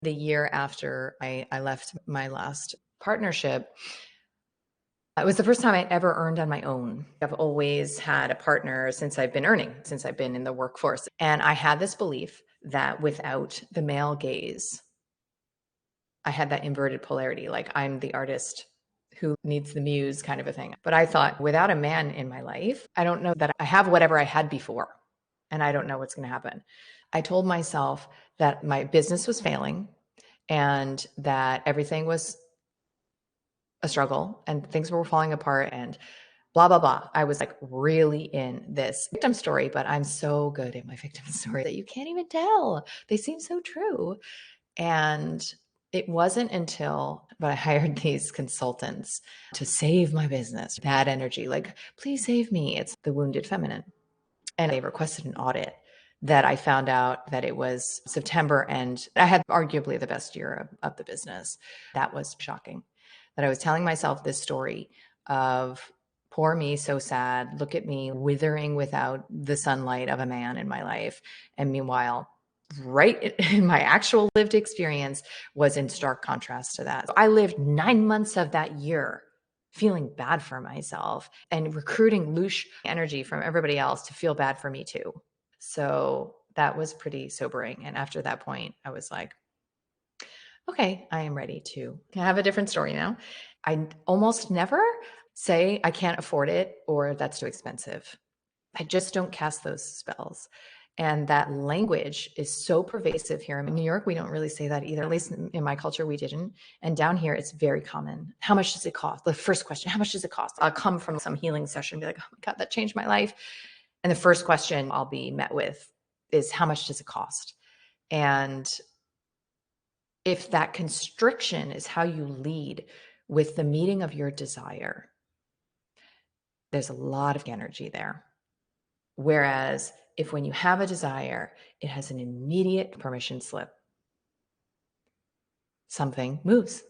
The year after I left my last partnership, it was the first time I'd ever earned on my own. I've always had a partner since I've been earning, since I've been in the workforce. And I had this belief that without the male gaze, I had that inverted polarity, like I'm the artist who needs the muse kind of a thing. But I thought, without a man in my life, I don't know that I have whatever I had before. And I don't know what's going to happen. I told myself that my business was failing and that everything was a struggle and things were falling apart and blah, blah, blah. I was like really in this victim story, but I'm so good at my victim story that you can't even tell. They seem so true. And it wasn't until I hired these consultants to save my business, bad energy, like, please save me. It's the wounded feminine. And they requested an audit that I found out that it was September and I had arguably the best year of the business. That was shocking. That I was telling myself this story of poor me, so sad. Look at me withering without the sunlight of a man in my life. And meanwhile, right in my actual lived experience was in stark contrast to that. So I lived 9 months of that year feeling bad for myself and recruiting louche energy from everybody else to feel bad for me too. So that was pretty sobering. And after that point, I was like, okay, I am ready to have a different story now. I almost never say I can't afford it or that's too expensive. I just don't cast those spells. And that language is so pervasive here. In New York, we don't really say that either. At least in my culture, we didn't. And down here, it's very common. How much does it cost? The first question, how much does it cost? I'll come from some healing session and be like, oh my God, that changed my life. And the first question I'll be met with is, how much does it cost? And if that constriction is how you lead with the meeting of your desire, there's a lot of energy there. Whereas if when you have a desire, it has an immediate permission slip, something moves.